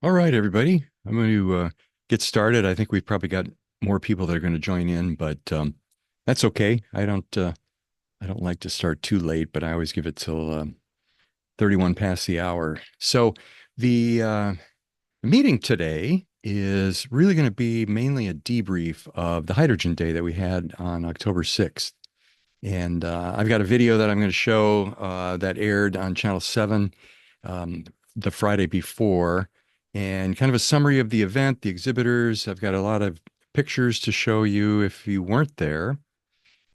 All right, everybody. I'm going to get started. I think we've probably got more people that are going to join in, but that's okay. I don't like to start too late, but I always give it till 31 past the hour. So the meeting today is really going to be mainly a debrief of the Hydrogen Day that we had on October 6th. And I've got a video that I'm going to show that aired on Channel 7 um, the Friday before, and kind of a summary of the event, the exhibitors. I've got a lot of pictures to show you if you weren't there.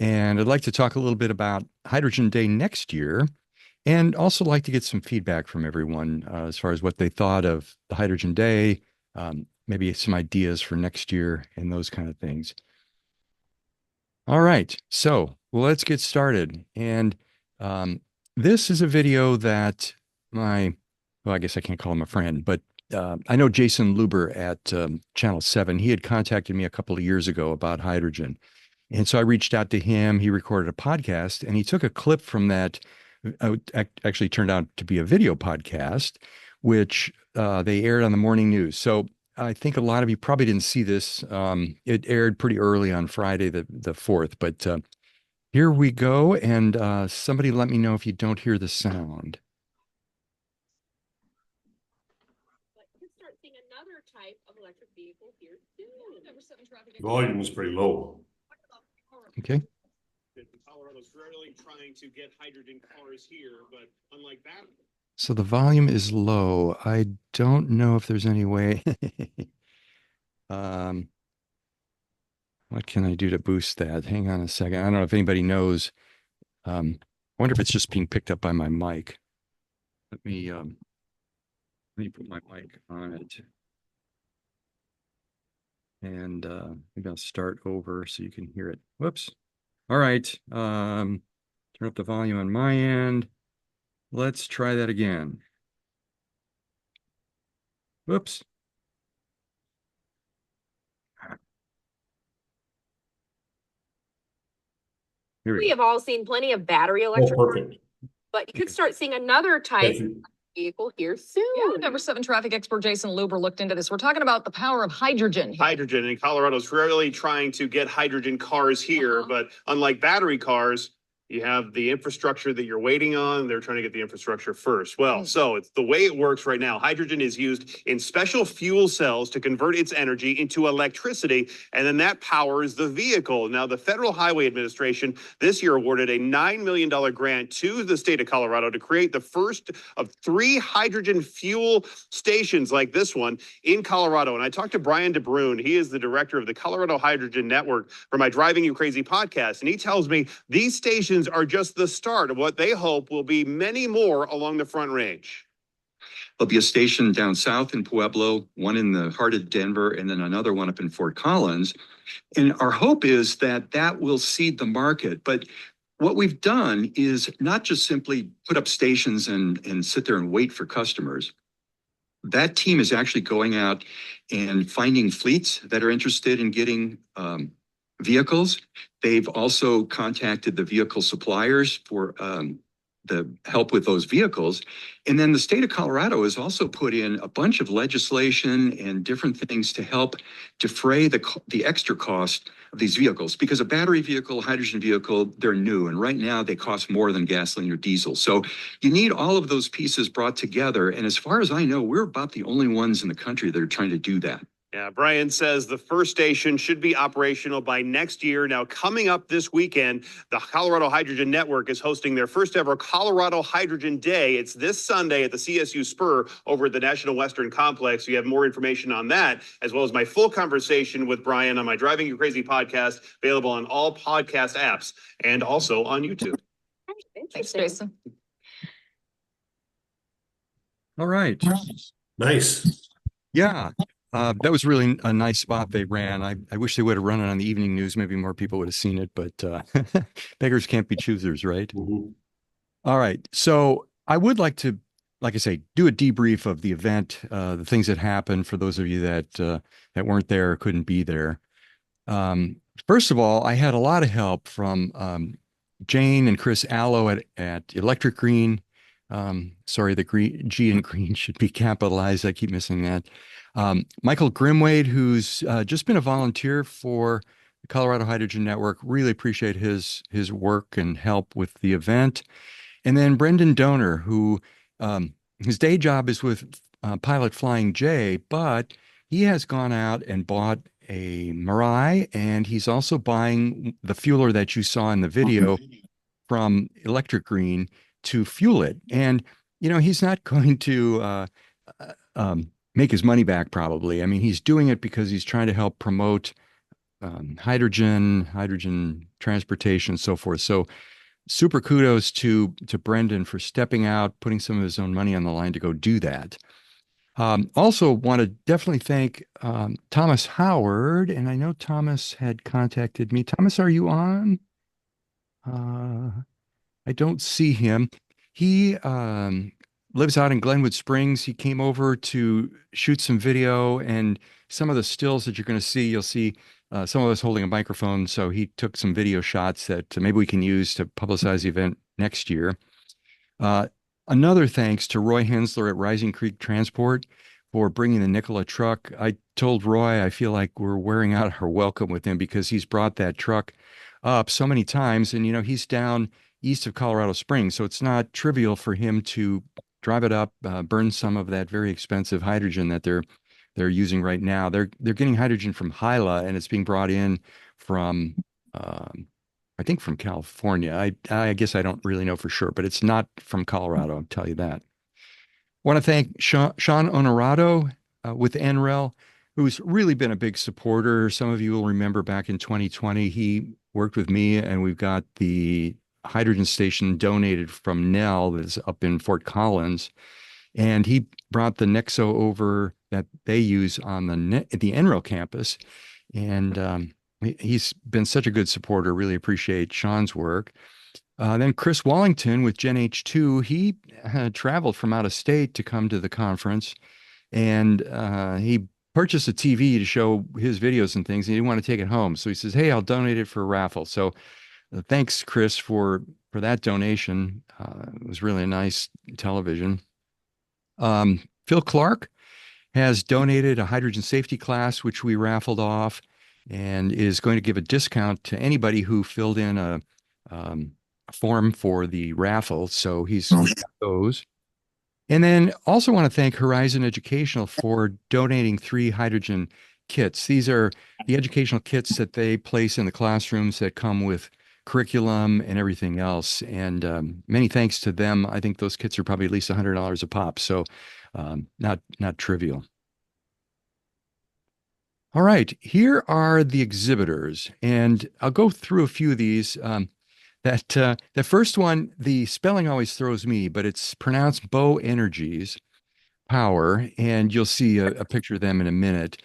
And I'd like to talk a little bit about Hydrogen Day next year, and also like to get some feedback from everyone as far as what they thought of the Hydrogen Day, maybe some ideas for next year, and those kind of things. All right, so let's get started. And um, this is a video that well, I guess I can't call him a friend, but I know Jason Luber at Channel 7. He had contacted me a couple of years ago about hydrogen. And so I reached out to him. He recorded a podcast and he took a clip from that. Actually turned out to be a video podcast, which they aired on the morning news. So I think a lot of you probably didn't see this. It aired pretty early on Friday, the 4th. But here we go. And somebody let me know if you don't hear the sound. Volume is pretty low. Okay. Colorado's really trying to get hydrogen cars here, but unlike that. So the volume is low. I don't know if there's any way. um, what can I do to boost that? Hang on a second. I don't know if anybody knows. I wonder if it's just being picked up by my mic. Let me put my mic on it. And maybe I'll start over so you can hear it. Whoops. All right. Turn up the volume on my end. Let's try that again. Whoops. Here We have all seen plenty of battery Oh, electric cars, perfect. but you could start seeing another type Thank of you. vehicle here soon. Yeah, number 7 traffic expert Jason Luber looked into this. We're talking about the power of hydrogen here. Hydrogen, and Colorado's really trying to get hydrogen cars here, but unlike battery cars, you have the infrastructure that you're waiting on. They're trying to get the infrastructure first. Well, so it's the way it works right now. Hydrogen is used in special fuel cells to convert its energy into electricity, and then that powers the vehicle. Now, the Federal Highway Administration this year awarded a $9 million grant to the state of Colorado to create the first of 3 hydrogen fuel stations like this one in Colorado. And I talked to Brian DeBrune. He is the director of the Colorado Hydrogen Network for my Driving You Crazy podcast. And he tells me these stations are just the start of what they hope will be many more along the Front Range. There'll be a station down south in Pueblo, one in the heart of Denver, and then another one up in Fort Collins. And our hope is that that will seed the market. But what we've done is not just simply put up stations and sit there and wait for customers. That team is actually going out and finding fleets that are interested in getting vehicles. They've also contacted the vehicle suppliers for the help with those vehicles. And then the state of Colorado has also put in a bunch of legislation and different things to help defray the extra cost of these vehicles, because a battery vehicle, hydrogen vehicle, they're new. And right now they cost more than gasoline or diesel. So you need all of those pieces brought together. And as far as I know, we're about the only ones in the country that are trying to do that. Yeah, Brian says the first station should be operational by next year. Now, coming up this weekend, the Colorado Hydrogen Network is hosting their first ever Colorado Hydrogen Day. It's this Sunday at the CSU Spur over at the National Western Complex. You have more information on that, as well as my full conversation with Brian on my Driving You Crazy podcast, available on all podcast apps and also on YouTube. Thanks, Jason. All right. Nice. Yeah. That was really a nice spot they ran. I wish they would have run it on the evening news. Maybe more people would have seen it, but beggars can't be choosers, right? Mm-hmm. All right. So I would like to, like I say, do a debrief of the event, the things that happened for those of you that weren't there or couldn't be there. First of all, I had a lot of help from Jane and Chris Allo at Electric Green. Sorry, the green G in green should be capitalized. I keep missing that. Michael Grimwade, who's just been a volunteer for the Colorado Hydrogen Network. Really appreciate his work and help with the event. And then Brendan Donor, who his day job is with Pilot Flying J, but he has gone out and bought a Mirai, and he's also buying the fueler that you saw in the video from Electric Green to fuel it. And, he's not going to make his money back, probably. I mean, he's doing it because he's trying to help promote hydrogen transportation, and so forth. So super kudos to Brendan for stepping out, putting some of his own money on the line to go do that. Also want to definitely thank Thomas Howard, and I know Thomas had contacted me. Thomas, are you on? I don't see him. He lives out in Glenwood Springs. He came over to shoot some video, and some of the stills that you're going to see, you'll see some of us holding a microphone. So he took some video shots that maybe we can use to publicize the event next year. Another thanks to Roy Hensler at Rising Creek Transport for bringing the Nikola truck. I told Roy I feel like we're wearing out our welcome with him because he's brought that truck up so many times. And, he's down east of Colorado Springs, so it's not trivial for him to drive it up, burn some of that very expensive hydrogen that they're using right now. They're getting hydrogen from Hyla, and it's being brought in from I think from California. I guess I don't really know for sure, but it's not from Colorado, I'll tell you that. Want to thank Sean Honorado with NREL, who's really been a big supporter. Some of you will remember back in 2020, he worked with me, and we've got the hydrogen station donated from Nell that's up in Fort Collins. And he brought the Nexo over that they use on the NREL campus. And he's been such a good supporter. Really appreciate Sean's work. Then Chris Wallington with Gen H2, he traveled from out of state to come to the conference, and he purchased a TV to show his videos and things, and he didn't want to take it home. So he says, hey, I'll donate it for a raffle. So thanks, Chris, for that donation. It was really a nice television. Phil Clark has donated a hydrogen safety class, which we raffled off, and is going to give a discount to anybody who filled in a form for the raffle. So he's got those. And then also want to thank Horizon Educational for donating 3 hydrogen kits. These are the educational kits that they place in the classrooms that come with curriculum and everything else. And many thanks to them. I think those kits are probably at least $100 a pop. So not trivial. All right, here are the exhibitors, and I'll go through a few of these. The first one, the spelling always throws me, but it's pronounced Bow Energies Power, and you'll see a picture of them in a minute.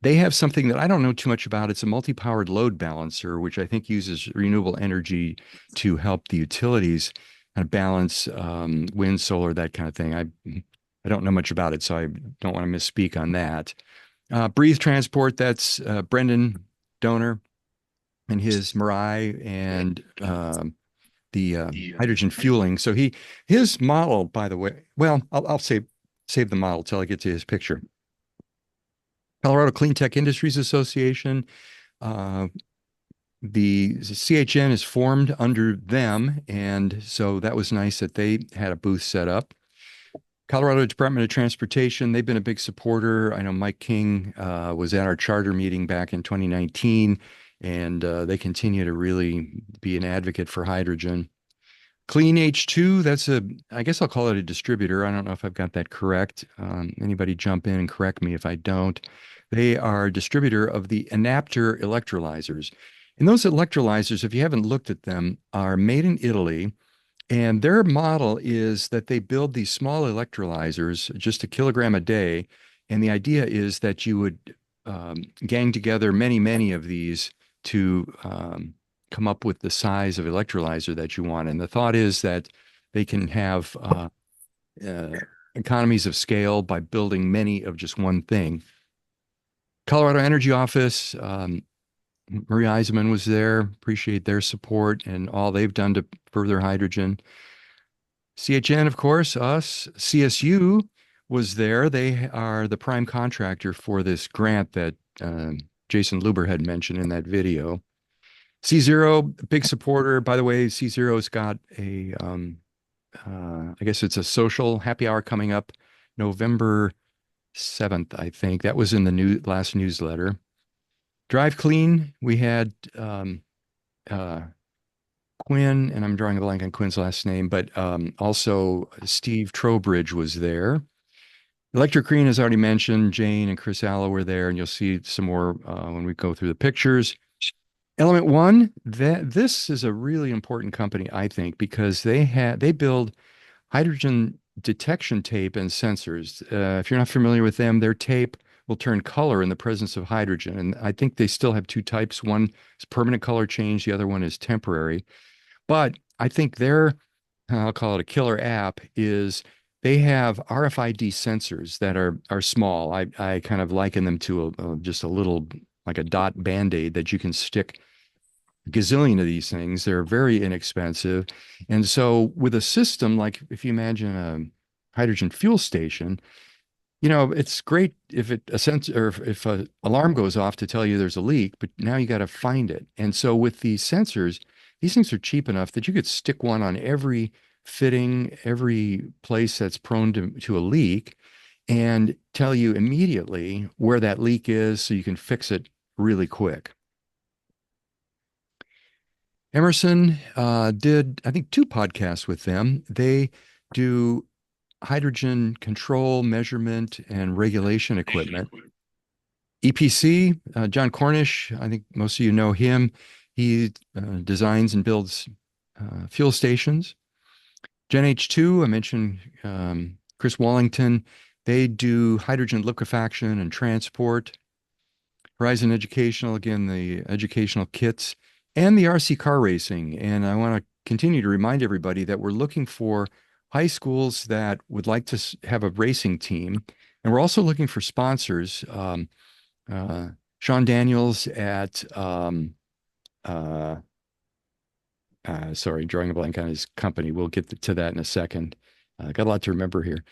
They have something that I don't know too much about. It's a multi-powered load balancer, which I think uses renewable energy to help the utilities kind of balance wind, solar, that kind of thing. I don't know much about it, so I don't want to misspeak on that. Breathe Transport, that's Brendan Donor and his Mirai and the hydrogen fueling. So his model, by the way, well, I'll save the model till I get to his picture. Colorado Clean Tech Industries Association, the CHN is formed under them, and so that was nice that they had a booth set up. Colorado Department of Transportation, they've been a big supporter. I know Mike King was at our charter meeting back in 2019, and they continue to really be an advocate for hydrogen. Clean H2, I guess I'll call it a distributor. I don't know if I've got that correct. Anybody jump in and correct me if I don't. They are a distributor of the Enapter electrolyzers. And those electrolyzers, if you haven't looked at them, are made in Italy. And their model is that they build these small electrolyzers, just a kilogram a day. And the idea is that you would gang together many of these to come up with the size of electrolyzer that you want. And the thought is that they can have economies of scale by building many of just one thing. Colorado Energy Office, Marie Eisenman was there. Appreciate their support and all they've done to further hydrogen. CHN, of course, us. CSU was there. They are the prime contractor for this grant that Jason Luber had mentioned in that video. C0, big supporter. By the way, C0's got I guess it's a social happy hour coming up November 7th, I think. That was in the last newsletter. Drive Clean, we had uh, Quinn, and I'm drawing a blank on Quinn's last name, but also Steve Trowbridge was there. Electric Green, as already mentioned, Jane and Chris Allo were there, and you'll see some more when we go through the pictures. Element One, this is a really important company, I think, because they build hydrogen detection tape and sensors. If you're not familiar with them, their tape will turn color in the presence of hydrogen, and I think they still have two types. One is permanent color change, the other one is temporary. But I think their, I'll call it a killer app, is they have RFID sensors that are small. I kind of liken them to just a little, like a dot Band-Aid that you can stick a gazillion of these things. They're very inexpensive. And so with a system, like if you imagine a hydrogen fuel station, it's great if a sensor or if a alarm goes off to tell you there's a leak, but now you got to find it. And so with these sensors, these things are cheap enough that you could stick one on every fitting, every place that's prone to a leak, and tell you immediately where that leak is so you can fix it really quick. Emerson did, I think, two podcasts with them. They do hydrogen control, measurement, and regulation equipment. EPC, John Cornish, I think most of you know him. He designs and builds fuel stations. Gen H2, I mentioned Chris Wallington. They do hydrogen liquefaction and transport. Horizon Educational, again, the educational kits, and the RC car racing. And I want to continue to remind everybody that we're looking for high schools that would like to have a racing team. And we're also looking for sponsors. Sean Daniels at, sorry, drawing a blank on his company. We'll get to that in a second. Got a lot to remember here.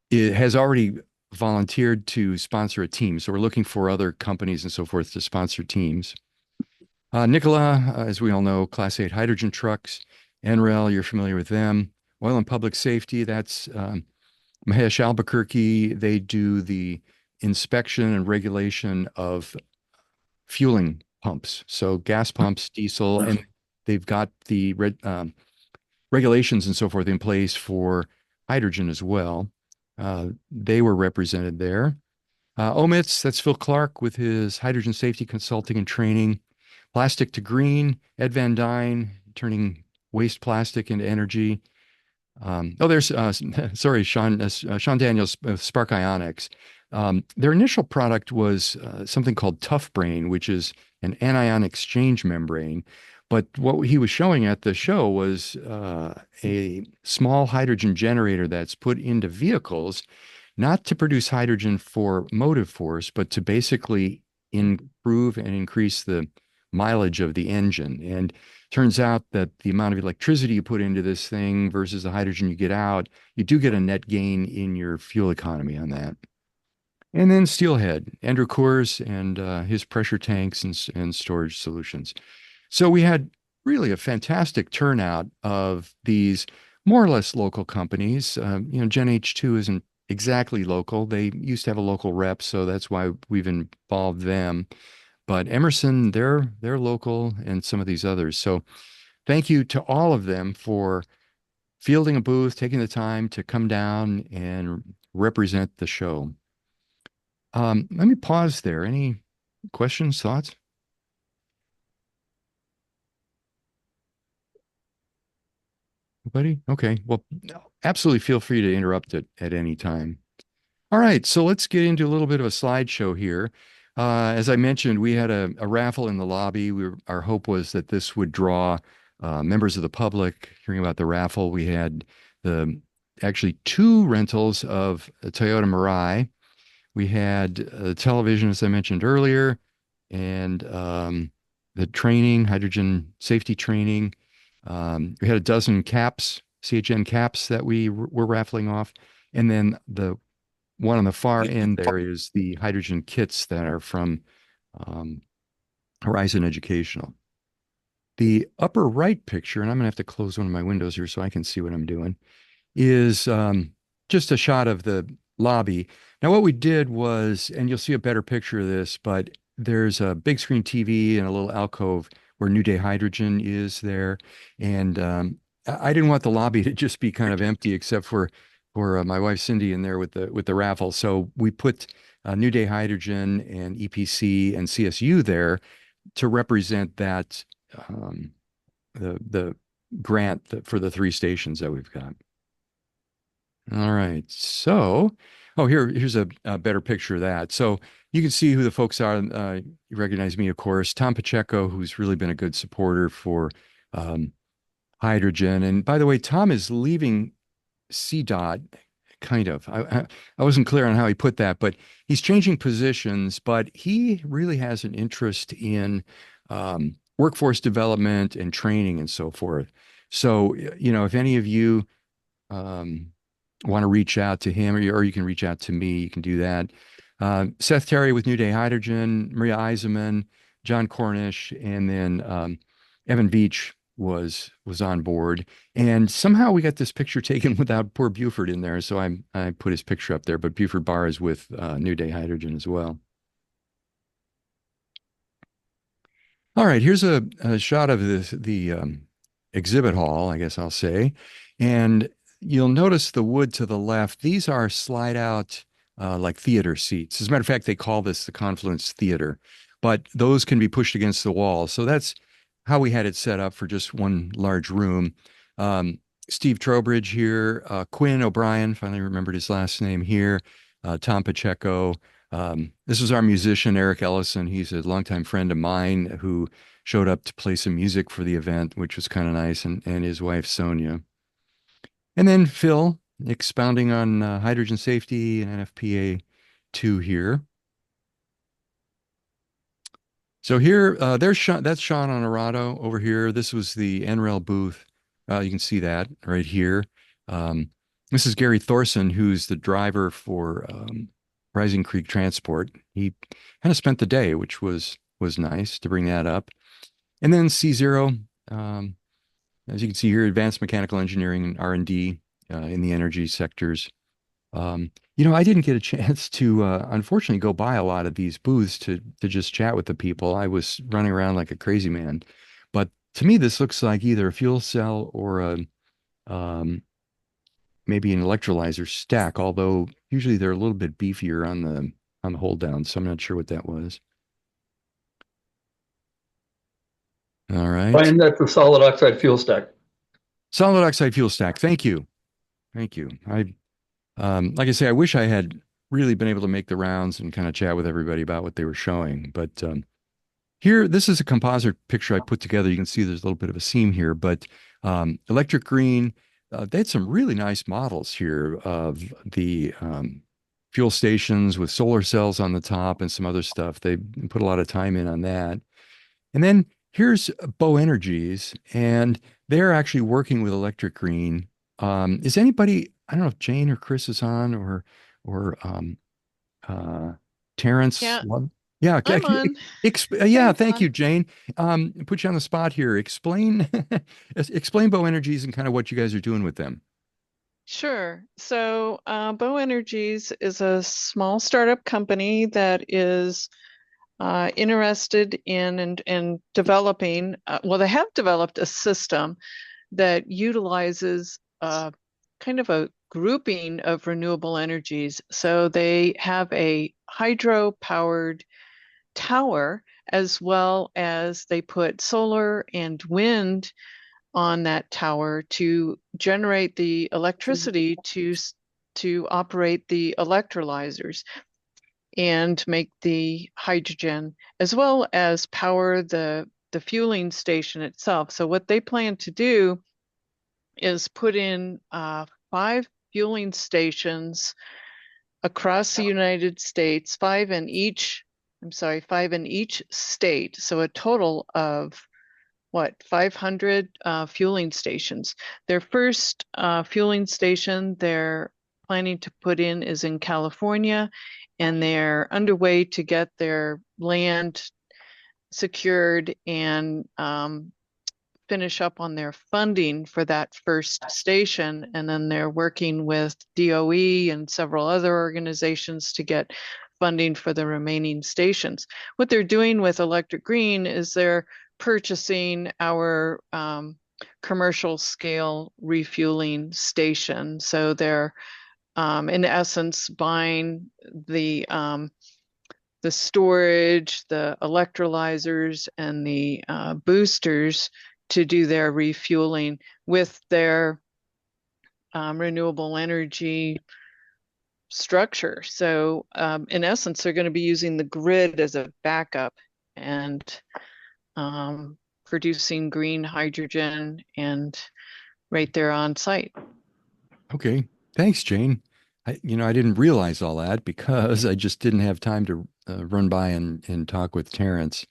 It has already volunteered to sponsor a team. So we're looking for other companies and so forth to sponsor teams. Nikola, as we all know, Class 8 hydrogen trucks. NREL, you're familiar with them. Oil and Public Safety, that's Mahesh Albuquerque. They do the inspection and regulation of fueling pumps. So gas pumps, diesel, and they've got the regulations and so forth in place for hydrogen as well. They were represented there. OMITS, that's Phil Clark with his hydrogen safety consulting and training. Plastic to Green, Ed Van Dyne, turning waste plastic into energy. There's, sorry, Sean Daniels, Spark Ionics. Their initial product was something called Tough Brain, which is an anion exchange membrane. But what he was showing at the show was a small hydrogen generator that's put into vehicles, not to produce hydrogen for motive force, but to basically improve and increase the mileage of the engine. And turns out that the amount of electricity you put into this thing versus the hydrogen you get out, you do get a net gain in your fuel economy on that. And then Steelhead, Andrew Coors and his pressure tanks and storage solutions. So we had really a fantastic turnout of these more or less local companies. Gen H2 isn't exactly local. They used to have a local rep, so that's why we've involved them. But Emerson, they're local, and some of these others. So thank you to all of them for fielding a booth, taking the time to come down and represent the show. Let me pause there. Any questions, thoughts? Nobody? Okay. Well, absolutely feel free to interrupt it at any time. All right, so let's get into a little bit of a slideshow here. As I mentioned, we had a raffle in the lobby. Our hope was that this would draw members of the public hearing about the raffle. We had actually two rentals of a Toyota Mirai. We had the television, as I mentioned earlier, and the training, hydrogen safety training. We had a dozen caps CHN caps that were raffling off. And then the one on the far end there is the hydrogen kits that are from um, Horizon Educational. The upper right picture, and I'm going to have to close one of my windows here so I can see what I'm doing, is just a shot of the lobby. Now, what we did was, and you'll see a better picture of this, but there's a big screen TV and a little alcove where New Day Hydrogen is there. And I didn't want the lobby to just be kind of empty except for my wife Cindy in there with the raffle. So we put New Day Hydrogen and EPC and CSU there to represent that the grant for the three stations that we've got. All right. So, oh, here's a better picture of that. So you can see who the folks are. You recognize me, of course. Tom Pacheco, who's really been a good supporter for um, hydrogen. And by the way, Tom is leaving CDOT, kind of. I wasn't clear on how he put that, but he's changing positions. But he really has an interest in workforce development and training and so forth. So, if any of you um, want to reach out to him, or you can reach out to me, you can do that. Seth Terry with New Day Hydrogen, Maria Eisenman, John Cornish, and then Evan Beach was on board. And somehow we got this picture taken without poor Buford in there, so I put his picture up there. But Buford Barr is with New Day Hydrogen as well. All right, here's a shot of the exhibit hall, I guess I'll say. And you'll notice the wood to the left. These are slide out like theater seats. As a matter of fact, they call this the Confluence Theater, but those can be pushed against the wall. So that's how we had it set up for just one large room. Steve Trowbridge here, Quinn O'Brien, finally remembered his last name here, Tom Pacheco. This was our musician, Eric Ellison. He's a longtime friend of mine who showed up to play some music for the event, which was kind of nice, and his wife, Sonia. And then Phil expounding on hydrogen safety and NFPA 2 here. So here, there's Sean, that's Sean Honorado over here. This was the NREL booth. You can see that right here. This is Gary Thorson, who's the driver for Rising Creek Transport. He kind of spent the day, which was nice to bring that up. And then C0, as you can see here, advanced mechanical engineering and R&D in the energy sectors. I didn't get a chance to, unfortunately, go by a lot of these booths to just chat with the people. I was running around like a crazy man. But to me, this looks like either a fuel cell or maybe an electrolyzer stack, although usually they're a little bit beefier on the hold down, so I'm not sure what that was. All right. Brian, that's a solid oxide fuel stack. Solid oxide fuel stack. Thank you. Thank you. Like I say, I wish I had really been able to make the rounds and kind of chat with everybody about what they were showing. But here, this is a composite picture I put together. You can see there's a little bit of a seam here, but electric green, they had some really nice models here of the fuel stations with solar cells on the top and some other stuff. They put a lot of time in on that. And then here's Bow Energies, and they're actually working with electric green. Is anybody, I don't know if Jane or Chris is on or Terrence. Yeah, Yeah, I'm on. yeah, I'm thank on. you, Jane. Put you on the spot here. Explain explain Bow Energies and kind of what you guys are doing with them. Sure. So, Bow Energies is a small startup company that is interested in and developing. Well, they have developed a system that utilizes kind of a grouping of renewable energies. So they have a hydro-powered tower, as well as they put solar and wind on that tower to generate the electricity to operate the electrolyzers and make the hydrogen, as well as power the fueling station itself. So what they plan to do is put in 5 fueling stations across the United States, 5 in each state. So a total of 500 fueling stations. Their first fueling station they're planning to put in is in California, and they're underway to get their land secured and finish up on their funding for that first station. And then they're working with DOE and several other organizations to get funding for the remaining stations. What they're doing with Electric Green is they're purchasing our commercial scale refueling station. So they're in essence buying the storage, the electrolyzers, and the boosters to do their refueling with their renewable energy structure. So in essence, they're going to be using the grid as a backup and producing green hydrogen and right there on site. Okay. Thanks, Jane. I didn't realize all that because I just didn't have time to run by and talk with Terrence.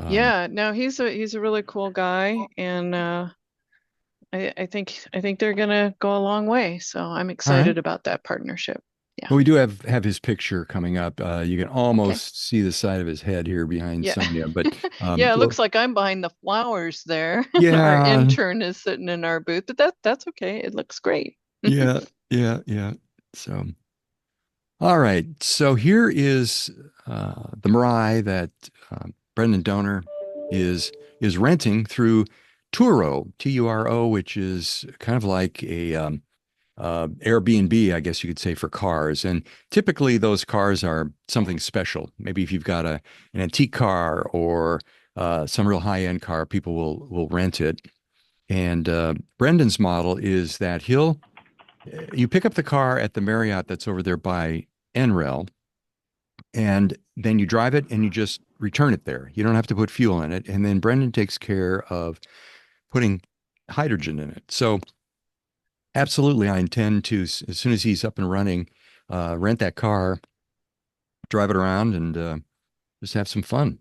Yeah, no, he's a really cool guy, and I think they're gonna go a long way. So I'm All right. excited about that partnership. Yeah. Well, we do have his picture coming up. You can Okay. almost see the side of his head here behind Yeah. Sonia, but Yeah, it well, looks like I'm behind the flowers there. Our yeah, intern is sitting in our booth, but that's okay. It looks great. yeah, yeah, yeah. So, all right. So here is the Mirai that Brendan Donor is renting through Turo, Turo, which is kind of like a Airbnb, I guess you could say, for cars. And typically those cars are something special. Maybe if you've got an antique car or some real high-end car, people will rent it. And Brendan's model is that you pick up the car at the Marriott that's over there by NREL, and then you drive it and you just return it there. You don't have to put fuel in it. And then Brendan takes care of putting hydrogen in it. So absolutely, I intend to, as soon as he's up and running, rent that car, drive it around, and just have some fun.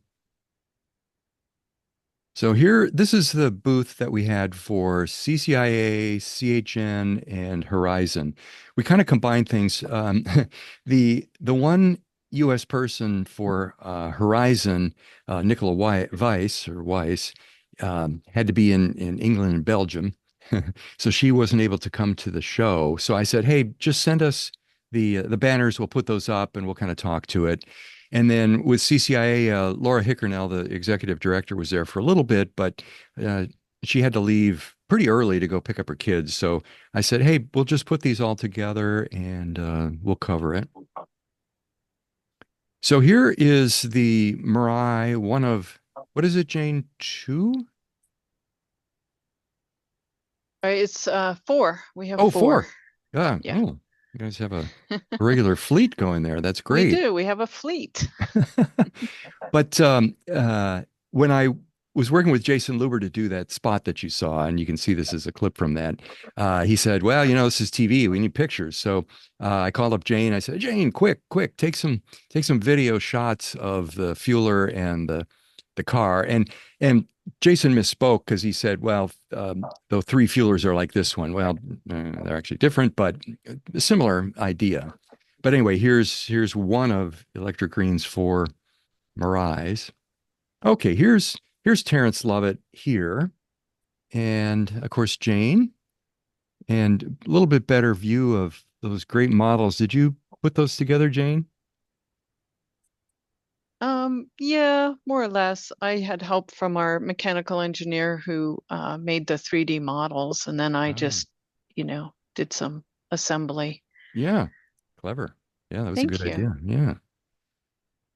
So here, this is the booth that we had for CCIA, CHN, and Horizon. We kind of combined things. The one U.S. person for Horizon, Nicola Weiss, had to be in England and Belgium. So she wasn't able to come to the show. So I said, "Hey, just send us the banners. We'll put those up and we'll kind of talk to it." And then with CCIA, Laura Hickernell, the executive director, was there for a little bit, but uh, she had to leave pretty early to go pick up her kids. So I said, "Hey, we'll just put these all together and we'll cover it." So here is the Mirai, one of, what is it, Jane? Two? All right, it's 4. We have Oh, 4. four. Yeah. Yeah. Oh, you guys have a regular fleet going there. That's We great. do. We have a fleet. But when I was working with Jason Luber to do that spot that you saw, and you can see this as a clip from that, he said, "Well, this is TV. We need pictures." So I called up Jane. I said, "Jane, quick, quick, take some video shots of the fueler and the car." And Jason misspoke because he said, "Well, the 3 fuelers are like this one." Well, they're actually different, but a similar idea. But anyway, here's one of Electric Green's 4 Mirais. Okay, here's Terrence Lovett here, and of course Jane, and a little bit better view of those great models. Did you put those together, Jane? Yeah, more or less. I had help from our mechanical engineer who made the 3D models, and then I Ah, just, did some assembly. yeah, clever. Yeah, that was a good Thank you. idea. Yeah.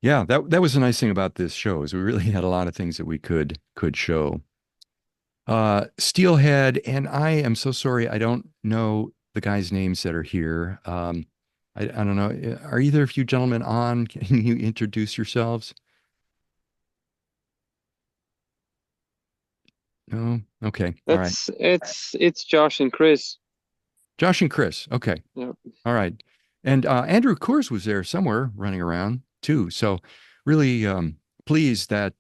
Yeah, that was the nice thing about this show is we really had a lot of things that we could show. Steelhead, and I am so sorry I don't know the guys' names that are here. I don't know. Are either of you gentlemen on? Can you introduce yourselves? No? Okay. All right. It's Josh and Chris. Josh and Chris. Okay. Yep. All right. And Andrew Coors was there somewhere running around too. So really pleased that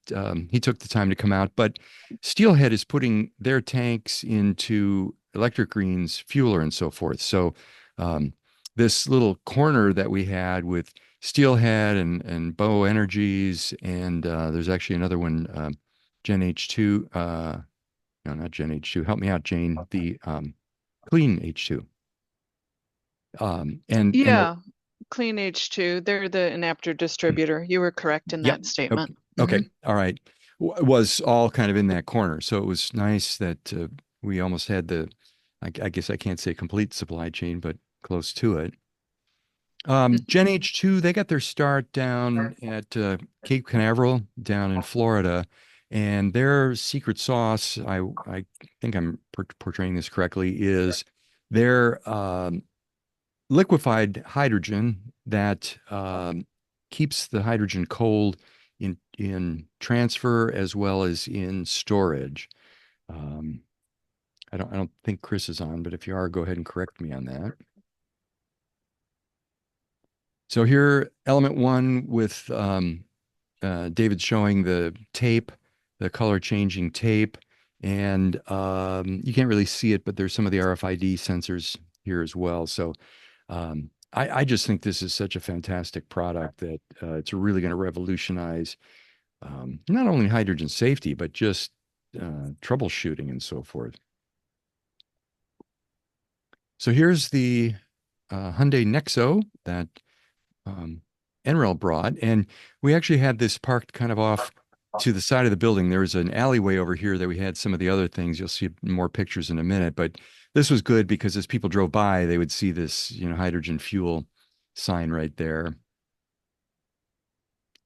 he took the time to come out. But Steelhead is putting their tanks into Electric Green's fueler and so forth. So um, this little corner that we had with Steelhead and Bow Energies, and there's actually another one, Gen H2. No, not Gen H2. Help me out, Jane. The Clean H2. And Yeah, Clean H2, they're the Enapter distributor. You were correct in yep. that statement. Okay. All right. Was all kind of in that corner. So it was nice that we almost had I guess I can't say complete supply chain, but close to it. Gen H2, they got their start down at Cape Canaveral down in Florida. And their secret sauce, I think I'm portraying this correctly, is their liquefied hydrogen that keeps the hydrogen cold in transfer as well as in storage. Um, I don't think Chris is on, but if you are, go ahead and correct me on that. So here, element one with David showing the tape, the color changing tape, and you can't really see it, but there's some of the RFID sensors here as well. So I just think this is such a fantastic product that it's really going to revolutionize not only hydrogen safety, but just troubleshooting and so forth. So here's the Hyundai Nexo that NREL brought, and we actually had this parked kind of off to the side of the building. There was an alleyway over here that we had some of the other things. You'll see more pictures in a minute, but this was good because as people drove by, they would see this, hydrogen fuel sign right there.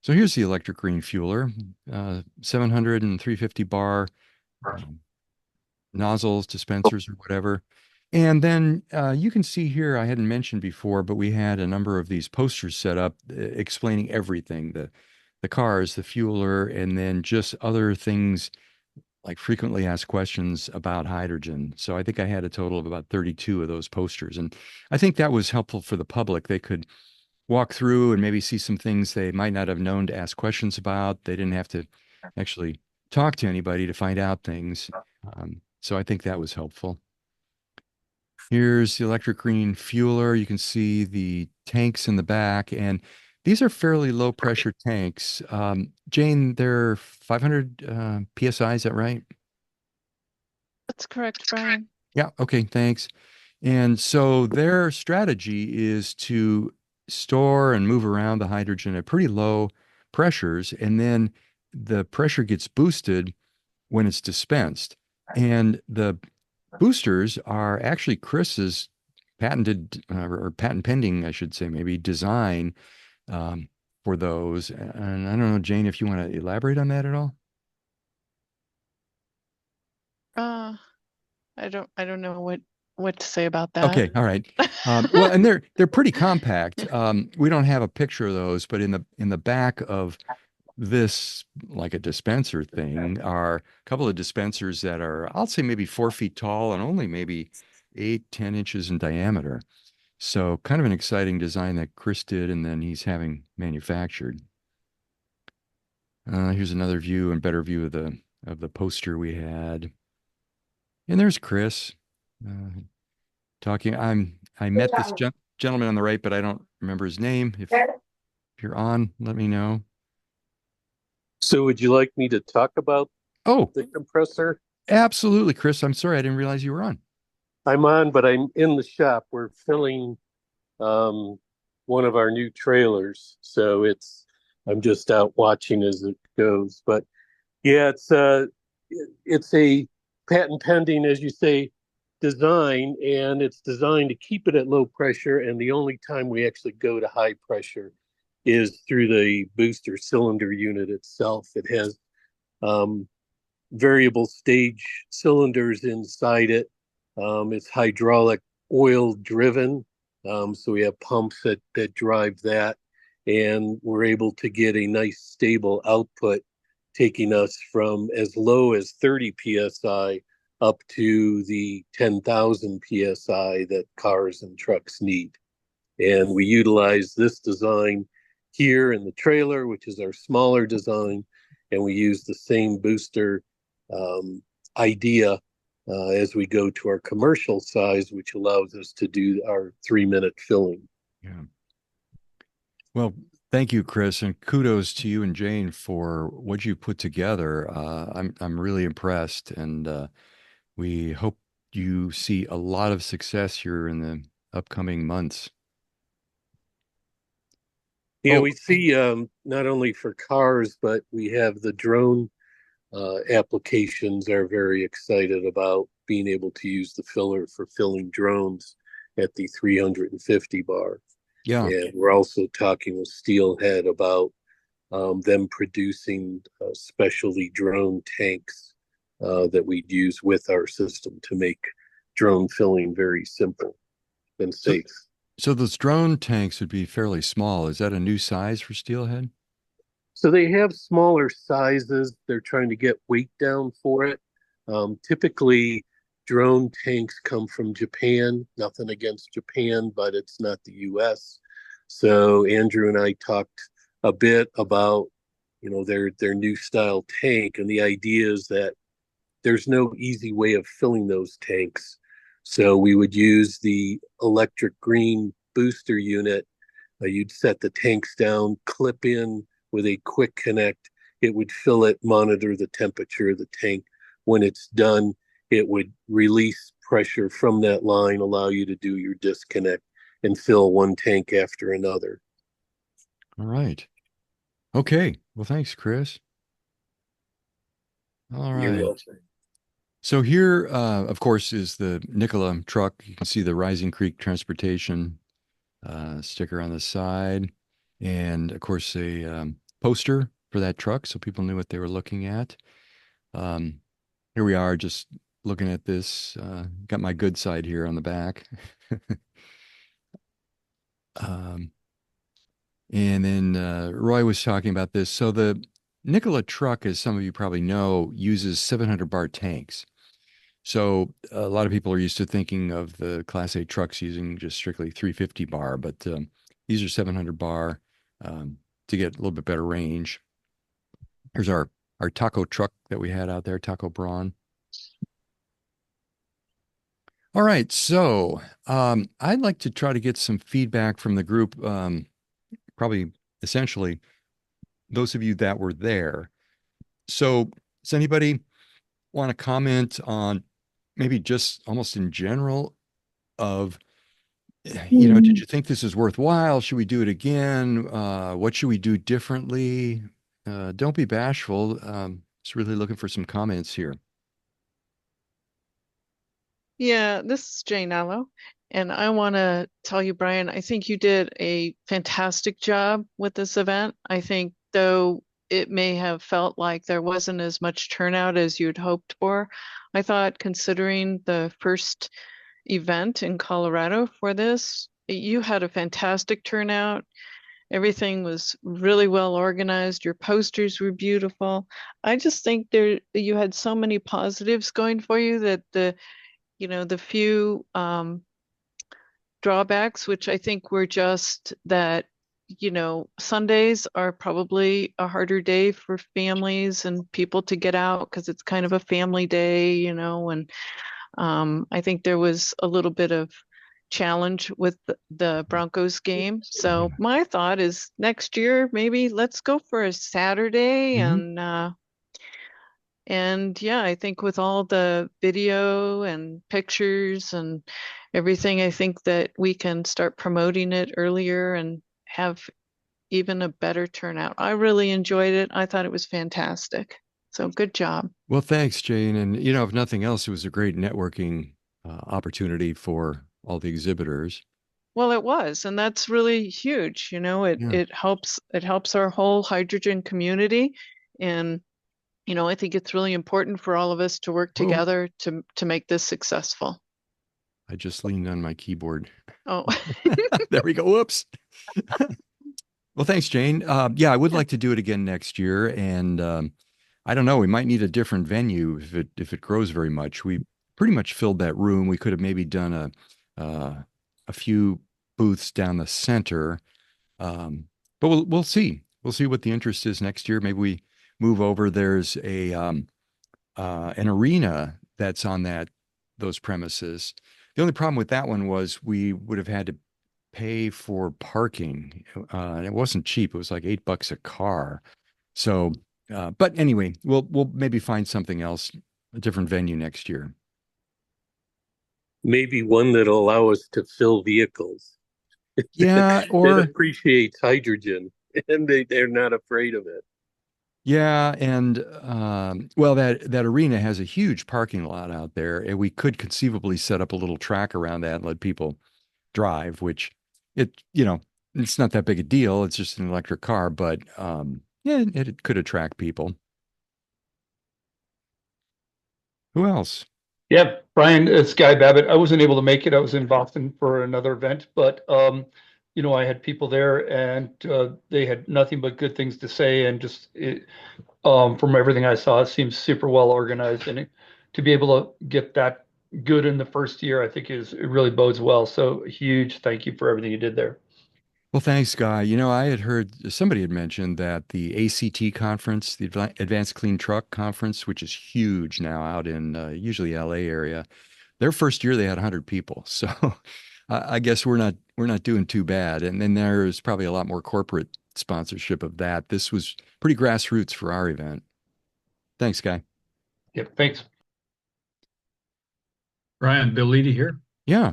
So here's the Electric Green fueler, 700 and 350 bar nozzles, dispensers, or whatever. And then you can see here, I hadn't mentioned before, but we had a number of these posters set up explaining everything, the cars, the fueler, and then just other things like frequently asked questions about hydrogen. So I think I had a total of about 32 of those posters. And I think that was helpful for the public. They could walk through and maybe see some things they might not have known to ask questions about. They didn't have to actually talk to anybody to find out things. So I think that was helpful. Here's the Electric Green fueler. You can see the tanks in the back, and these are fairly low pressure tanks. Jane, they're 500 PSI, is that right? That's correct, Brian. Yeah, okay, thanks. And so their strategy is to store and move around the hydrogen at pretty low pressures, and then the pressure gets boosted when it's dispensed. And the boosters are actually Chris's patented or patent pending, I should say, maybe design for those. And I don't know, Jane, if you want to elaborate on that at all. I don't know what to say about that. Okay, all right. Well, and they're pretty compact. We don't have a picture of those, but in the back of this, like a dispenser thing, are a couple of dispensers that are, I'll say, maybe 4 feet tall and only maybe 8, 10 inches in diameter. So kind of an exciting design that Chris did, and then he's having manufactured. Here's another view and better view of the poster we had. And there's Chris talking. I met this gentleman on the right, but I don't remember his name. If you're on, let me know. So would you like me to talk about Oh, the compressor? absolutely, Chris. I'm sorry, I didn't realize you were on. I'm on, but I'm in the shop. We're filling one of our new trailers. So I'm just out watching as it goes. But yeah, it's a patent pending, as you say, design, and it's designed to keep it at low pressure. And the only time we actually go to high pressure is through the booster cylinder unit itself. It has variable stage cylinders inside it. It's hydraulic oil driven. So we have pumps that drive that. And we're able to get a nice stable output, taking us from as low as 30 PSI up to the 10,000 PSI that cars and trucks need. And we utilize this design here in the trailer, which is our smaller design, and we use the same booster idea as we go to our commercial size, which allows us to do our 3-minute filling. Yeah. Well, thank you, Chris, and kudos to you and Jane for what you put together. I'm really impressed, and we hope you see a lot of success here in the upcoming months. Yeah, Oh, we see not only for cars, but we have the drone applications are very excited about being able to use the filler for filling drones at the 350 bar. yeah. And we're also talking with Steelhead about them producing specialty drone tanks that we'd use with our system to make drone filling very simple and So, safe. so those drone tanks would be fairly small. Is that a new size for Steelhead? So they have smaller sizes. They're trying to get weight down for it. Typically, drone tanks come from Japan. Nothing against Japan, but it's not the US. So Andrew and I talked a bit about, their new style tank, and the idea is that there's no easy way of filling those tanks. So we would use the electric green booster unit. You'd set the tanks down, clip in with a quick connect. It would fill it, monitor the temperature of the tank. When it's done, it would release pressure from that line, allow you to do your disconnect and fill one tank after another. All right. Okay. Well, thanks, Chris. All You're right. welcome. So here, of course, is the Nikola truck. You can see the Rising Creek Transportation sticker on the side, and of course a poster for that truck, so people knew what they were looking at. Here we are, just looking at this. Got my good side here on the back. um, and then Roy was talking about this. So the Nikola truck, as some of you probably know, uses 700 bar tanks. So a lot of people are used to thinking of the Class 8 trucks using just strictly 350 bar, but these are 700 bar to get a little bit better range. Here's our taco truck that we had out there, Taco Braun. All right, so I'd like to try to get some feedback from the group, probably essentially those of you that were there. So does anybody want to comment on maybe just almost in general of, did you think this is worthwhile? Should we do it again? What should we do differently? Don't be bashful. Just really looking for some comments here. Yeah, this is Jane Allo, and I want to tell you, Brian, I think you did a fantastic job with this event. I think, though it may have felt like there wasn't as much turnout as you'd hoped for, I thought considering the first event in Colorado for this, you had a fantastic turnout. Everything was really well organized. Your posters were beautiful. I just think you had so many positives going for you that the few drawbacks, which I think were just that, Sundays are probably a harder day for families and people to get out because it's kind of a family day, and I think there was a little bit of challenge with the Broncos game. So my thought is next year, maybe let's go for a Saturday and yeah, I think with all the video and pictures and everything, I think that we can start promoting it earlier and have even a better turnout. I really enjoyed it. I thought it was fantastic. So good job. Well, thanks, Jane. And, if nothing else, it was a great networking opportunity for all the exhibitors. Well, it was, and that's really huge. It Yeah. it helps our whole hydrogen community. And I think it's really important for all of us to work Whoa, together to make this successful. I just leaned on my keyboard. Oh, There we go. Whoops. Well, thanks, Jane. Yeah, I would like to do it again next year, and I don't know. We might need a different venue if it grows very much. We pretty much filled that room. We could have maybe done a few booths down the center, But we'll see. We'll see what the interest is next year. Maybe we move over. There's a an arena that's on those premises. The only problem with that one was we would have had to pay for parking. And it wasn't cheap. It was like $8 a car. So, but anyway, we'll maybe find something else, a different venue next year. Maybe one that'll allow us to fill vehicles Yeah, that or appreciates hydrogen and they're not afraid of it. yeah, and well, that arena has a huge parking lot out there, and we could conceivably set up a little track around that and let people drive, which it's not that big a deal. It's just an electric car, but yeah, it could attract people. Who else? Yeah, Brian, it's Guy Babbitt. I wasn't able to make it. I was in Boston for another event, but I had people there and they had nothing but good things to say. And from everything I saw, it seems super well organized. And to be able to get that good in the first year, I think it really bodes well. So huge thank you for everything you did there. Well, thanks, Guy. I had heard somebody had mentioned that the ACT conference, the Advanced Clean Truck Conference, which is huge now out in usually LA area, their first year they had 100 people. So I guess we're not doing too bad. And then there's probably a lot more corporate sponsorship of that. This was pretty grassroots for our event. Thanks, Guy. Yep, thanks. Ryan, Bill Leedy here. Yeah.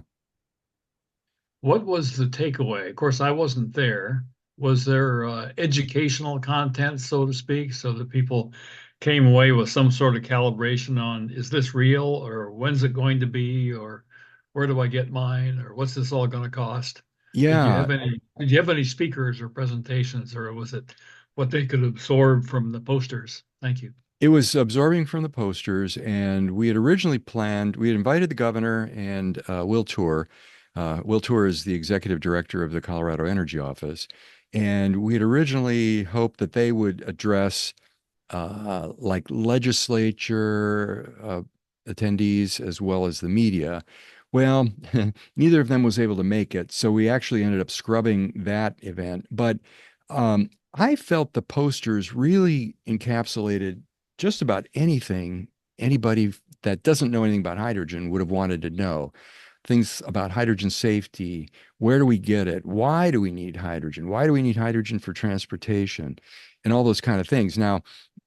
What was the takeaway? Of course, I wasn't there. Was there educational content, so to speak, so that people came away with some sort of calibration on is this real or when's it going to be or where do I get mine or what's this all going to cost? Yeah. Did you have any speakers or presentations or was it what they could absorb from the posters? Thank you. It was absorbing from the posters, and we had originally planned, we had invited the governor and Will Tour. Will Tour is the executive director of the Colorado Energy Office. And we had originally hoped that they would address like legislature attendees as well as the media. Well, neither of them was able to make it, so we actually ended up scrubbing that event. But I felt the posters really encapsulated just about anything anybody that doesn't know anything about hydrogen would have wanted to know. Things about hydrogen safety. Where do we get it? Why do we need hydrogen? Why do we need hydrogen for transportation? And all those kind of things. Now,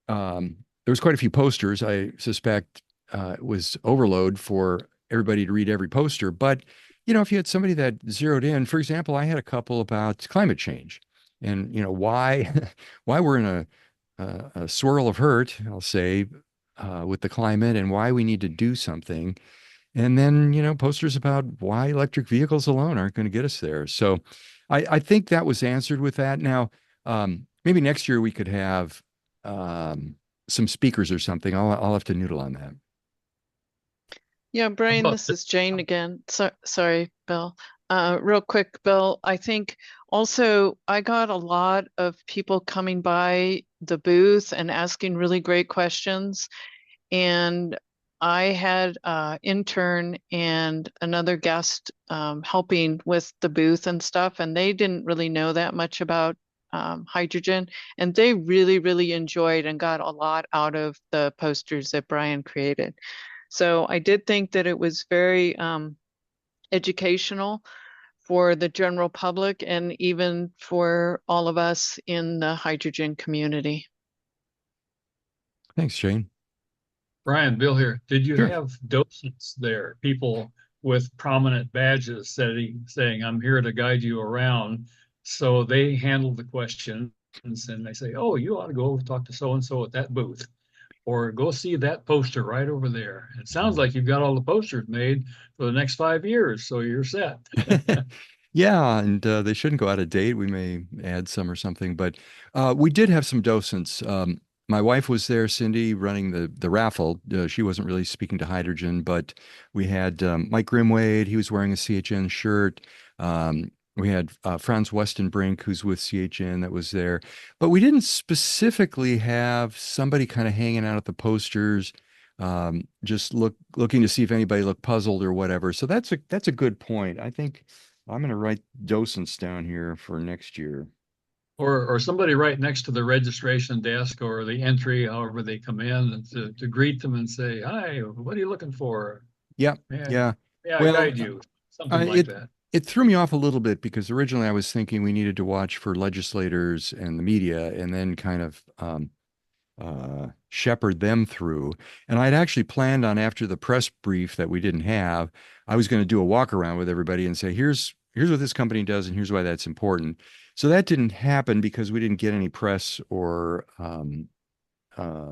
there was quite a few posters. I suspect it was overload for everybody to read every poster. But, if you had somebody that zeroed in, for example, I had a couple about climate change and, why, why we're in a swirl of hurt, I'll say, with the climate and why we need to do something. And then, posters about why electric vehicles alone aren't going to get us there. So I think that was answered with that. Now, maybe next year we could have some speakers or something. I'll have to noodle on that. Yeah, Brian, this is Jane again. Sorry, Bill. Real quick, Bill, I think also I got a lot of people coming by the booth and asking really great questions. And I had an intern and another guest helping with the booth and stuff, and they didn't really know that much about hydrogen, and they really, really enjoyed and got a lot out of the posters that Brian created. So I did think that it was very educational for the general public and even for all of us in the hydrogen community. Thanks, Jane. Brian, Bill here. Did you Sure. have docents there, people with prominent badges saying, I'm here to guide you around? So they handle the questions and they say, oh, you ought to go talk to so-and-so at that booth or go see that poster right over there. It sounds like you've got all the posters made for the next 5 years, so you're set. Yeah, and they shouldn't go out of date. We may add some or something, but we did have some docents. My wife was there, Cindy, running the raffle. She wasn't really speaking to hydrogen, but we had Mike Grimwade. He was wearing a CHN shirt. We had Franz Westenbrink, who's with CHN, that was there. But we didn't specifically have somebody kind of hanging out at the posters, just looking to see if anybody looked puzzled or whatever. So that's a good point. I think I'm going to write docents down here for next year. or somebody right next to the registration desk or the entry, however they come in, and to greet them and say, "Hi, what are you looking for? Yeah, May I, yeah. may I Well, guide you?" Something like it that. it threw me off a little bit because originally I was thinking we needed to watch for legislators and the media, and then kind of shepherd them through. And I'd actually planned on after the press brief that we didn't have, I was going to do a walk around with everybody and say, here's what this company does and here's why that's important. So that didn't happen because we didn't get any press or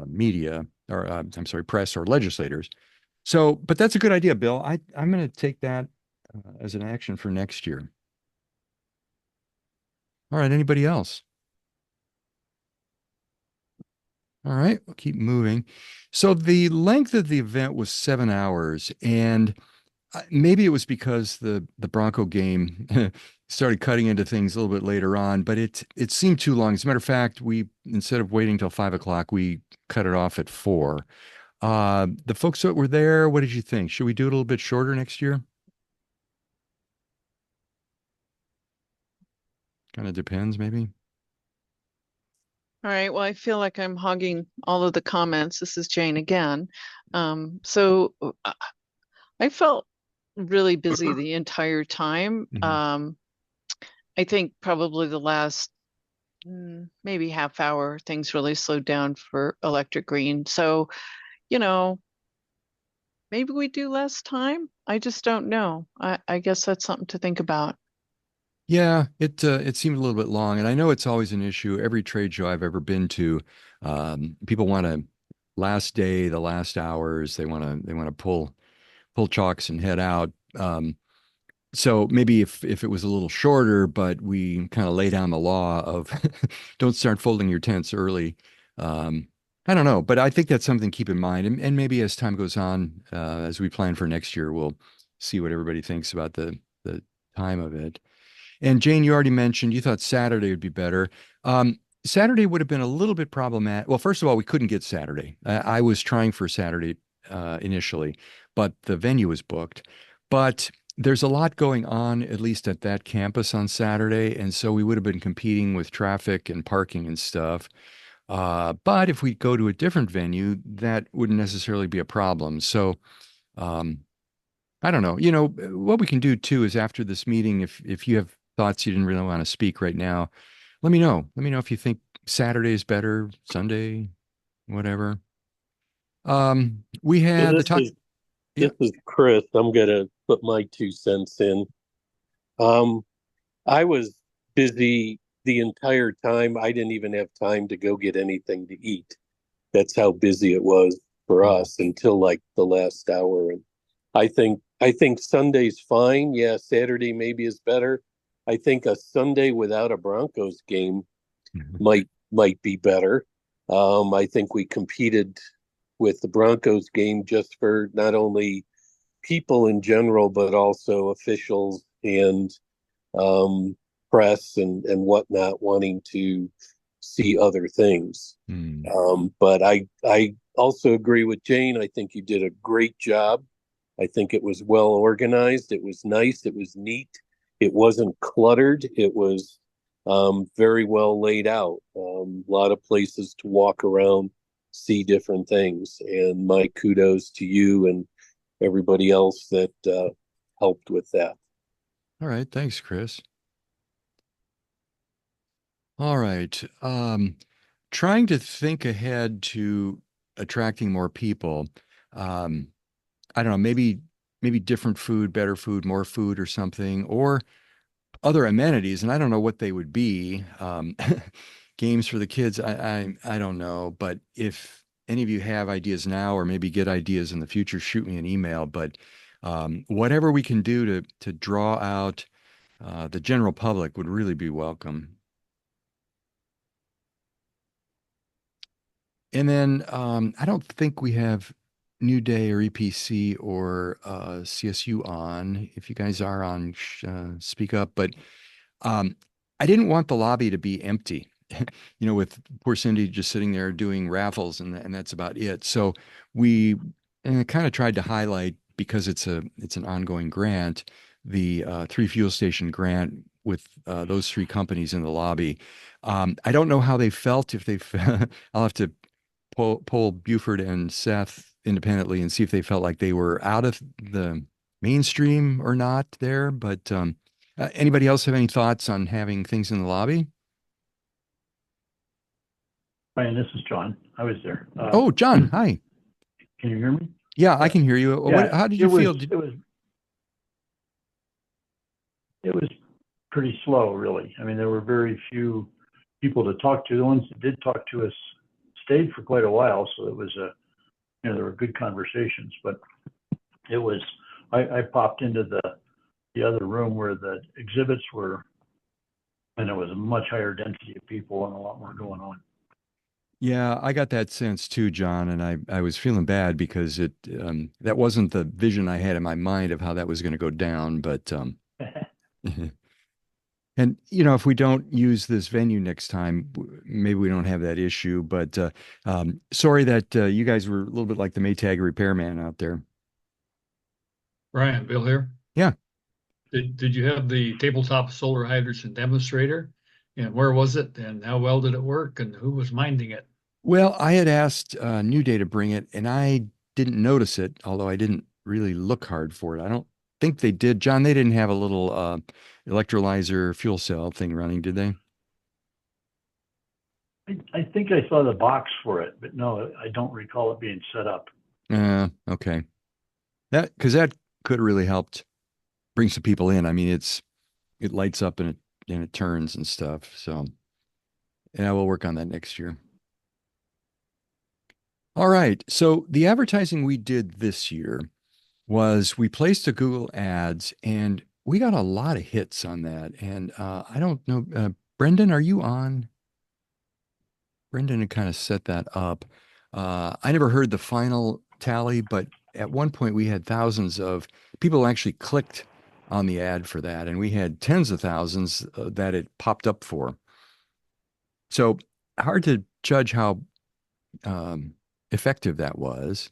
media, or I'm sorry, press or legislators. So, but that's a good idea, Bill. I'm going to take that as an action for next year. All right, anybody else? All right, we'll keep moving. So the length of the event was 7 hours, and maybe it was because the Bronco game started cutting into things a little bit later on, but it seemed too long. As a matter of fact, we instead of waiting till 5 o'clock, we cut it off at 4. The folks that were there, what did you think? Should we do it a little bit shorter next year? Kind of depends, maybe. All right. Well, I feel like I'm hogging all of the comments. This is Jane again. So I felt really busy the entire time. Mhm. I think probably the last maybe half hour, things really slowed down for Electric Green. So, you know, maybe we do less time. I just don't know. I guess that's something to think about. Yeah, it seemed a little bit long, and I know it's always an issue. Every trade show I've ever been to, people want to last day, the last hours. They want to pull chalks and head out. So maybe if it was a little shorter, but we kind of lay down the law of don't start folding your tents early. Um, I don't know, but I think that's something to keep in mind, and maybe as time goes on, as we plan for next year, we'll see what everybody thinks about the time of it. And Jane, you already mentioned you thought Saturday would be better. Saturday would have been a little bit problematic. Well, first of all, we couldn't get Saturday. I was trying for Saturday initially, but the venue was booked. But there's a lot going on, at least at that campus on Saturday, and so we would have been competing with traffic and parking and stuff. But if we go to a different venue, that wouldn't necessarily be a problem. So um, I don't know. What we can do too is after this meeting, if you have thoughts you didn't really want to speak right now, let me know. Let me know if you think Saturday is better, Sunday, whatever. We So had the talk. this Yeah. is Chris. I'm gonna put my 2 cents in. Um, I was busy the entire time. I didn't even have time to go get anything to eat. That's how busy it was for Mhm. us until like the last hour. And I think Sunday's fine. Yeah, Saturday maybe is better. I think a Sunday without a Broncos game Mhm. might be better. I think we competed with the Broncos game just for not only people in general, but also officials and um, press and whatnot wanting to see other things. Hmm. But I also agree with Jane. I think you did a great job. I think it was well organized. It was nice. It was neat. It wasn't cluttered. It was very well laid out. A lot of places to walk around, see different things. And my kudos to you and everybody else that helped with that. All right. Thanks, Chris. All right. Trying to think ahead to attracting more people. Um, I don't know, maybe different food, better food, more food or something, or other amenities, and I don't know what they would be. Games for the kids, I don't know, but if any of you have ideas now or maybe get ideas in the future, shoot me an email. But whatever we can do to draw out the general public would really be welcome. And then I don't think we have New Day or EPC or CSU on. If you guys are on, speak up. But Um, I didn't want the lobby to be empty, with poor Cindy just sitting there doing raffles and that's about it. So we kind of tried to highlight because it's an ongoing grant, the three fuel station grant with those three companies in the lobby. I don't know how they felt. If they, I'll have to poll Buford and Seth independently and see if they felt like they were out of the mainstream or not there. But anybody else have any thoughts on having things in the lobby? Brian, this is John. I was there. Oh, John, hi. Can you hear me? Yeah, I can hear you. Yeah, How did you feel? It was pretty slow, really. I mean, there were very few people to talk to. The ones that did talk to us stayed for quite a while, so it was there were good conversations. But it was, I popped into the other room where the exhibits were, and it was a much higher density of people and a lot more going on. Yeah, I got that sense too, John, and I was feeling bad because that wasn't the vision I had in my mind of how that was going to go down. But and if we don't use this venue next time, maybe we don't have that issue. But sorry that you guys were a little bit like the Maytag repairman out there. Brian, Bill here. Yeah. Did you have the tabletop solar hydrogen demonstrator? And where was it? And how well did it work? And who was minding it? Well, I had asked New Day to bring it, and I didn't notice it, although I didn't really look hard for it. I don't think they did. John, they didn't have a little electrolyzer fuel cell thing running, did they? I think I saw the box for it, but no, I don't recall it being set up. Okay. Because that could have really helped bring some people in. I mean, it lights up and it turns and stuff. So yeah, we'll work on that next year. All right. So the advertising we did this year was we placed a Google ads and we got a lot of hits on that. And I don't know, Brendan, are you on? Brendan had kind of set that up. I never heard the final tally, but at one point we had thousands of people actually clicked on the ad for that, and we had tens of thousands that it popped up for. So hard to judge how effective that was.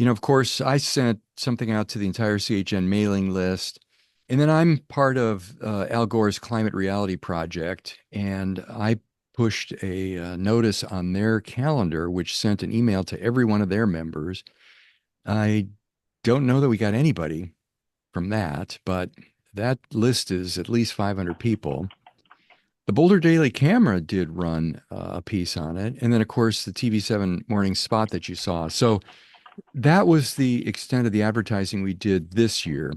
Of course, I sent something out to the entire CHN mailing list. And then I'm part of Al Gore's Climate Reality Project, and I pushed a notice on their calendar, which sent an email to every one of their members. I don't know that we got anybody from that, but that list is at least 500 people. The Boulder Daily Camera did run a piece on it. And then, of course, the TV7 morning spot that you saw. So that was the extent of the advertising we did this year.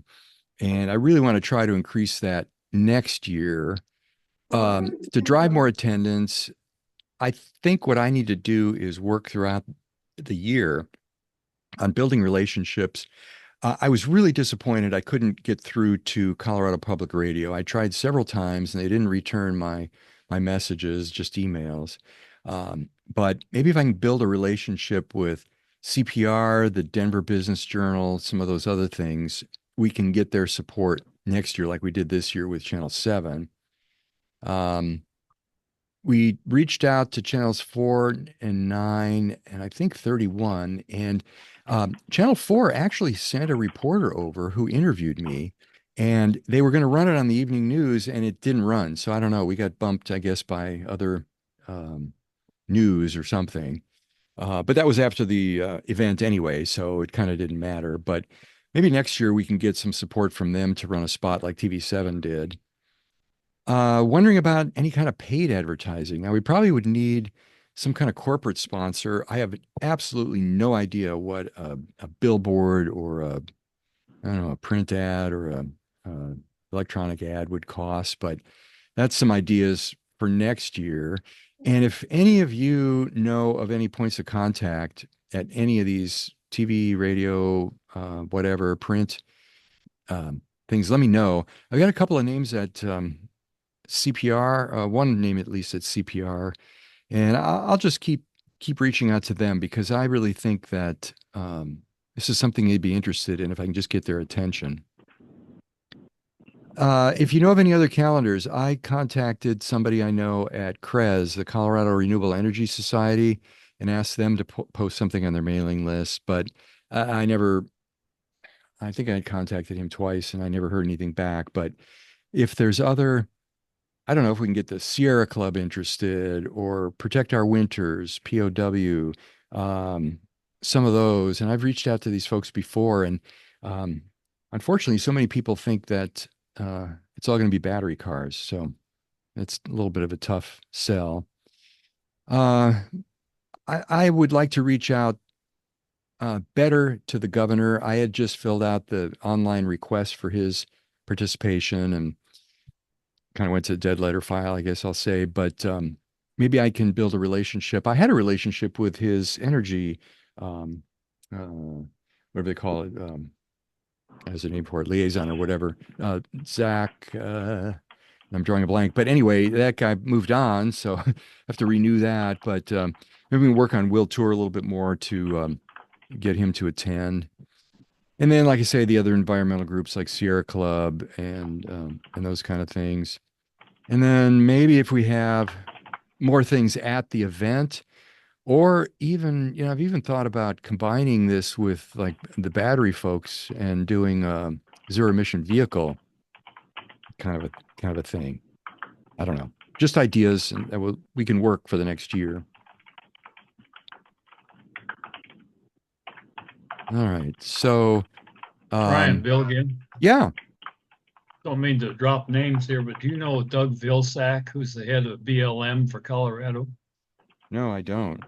And I really want to try to increase that next year to drive more attendance. I think what I need to do is work throughout the year on building relationships. I was really disappointed I couldn't get through to Colorado Public Radio. I tried several times and they didn't return my messages, just emails. But maybe if I can build a relationship with CPR, the Denver Business Journal, some of those other things, we can get their support next year like we did this year with Channel 7. We reached out to channels 4 and 9 and I think 31, and channel 4 actually sent a reporter over who interviewed me, and they were going to run it on the evening news and it didn't run. So I don't know, we got bumped, I guess, by other news or something. But that was after the event anyway, so it kind of didn't matter. But maybe next year we can get some support from them to run a spot like TV7 did. Wondering about any kind of paid advertising. Now, we probably would need some kind of corporate sponsor. I have absolutely no idea what a billboard or I don't know, a print ad or a electronic ad would cost, but that's some ideas for next year. And if any of you know of any points of contact at any of these TV, radio, whatever, print things, let me know. I've got a couple of names at CPR, one name at least at CPR, and I'll just keep reaching out to them because I really think that this is something they'd be interested in if I can just get their attention. If you know of any other calendars, I contacted somebody I know at CRES, the Colorado Renewable Energy Society, and asked them to post something on their mailing list, but I think I contacted him twice and I never heard anything back. But if there's other, I don't know if we can get the Sierra Club interested or Protect Our Winters, POW, um, some of those. And I've reached out to these folks before, and um, unfortunately, so many people think that it's all going to be battery cars. So it's a little bit of a tough sell. Uh, I would like to reach out better to the governor. I had just filled out the online request for his participation and kind of went to the dead letter file, I guess I'll say. But maybe I can build a relationship. I had a relationship with his energy, um, whatever they call it, as a name for it, liaison or whatever. Zach, I'm drawing a blank. But anyway, that guy moved on, so I have to renew that. But maybe we can work on Will Tour a little bit more to get him to attend. And then, like I say, the other environmental groups like Sierra Club and those kind of things. And then maybe if we have more things at the event, or even, I've even thought about combining this with like the battery folks and doing a zero emission vehicle kind of a thing. I don't know. Just ideas, and we can work for the next year. All right. So, Ryan, Bill again. yeah. Don't mean to drop names here, but do you know Doug Vilsack, who's the head of BLM for Colorado? No, I don't.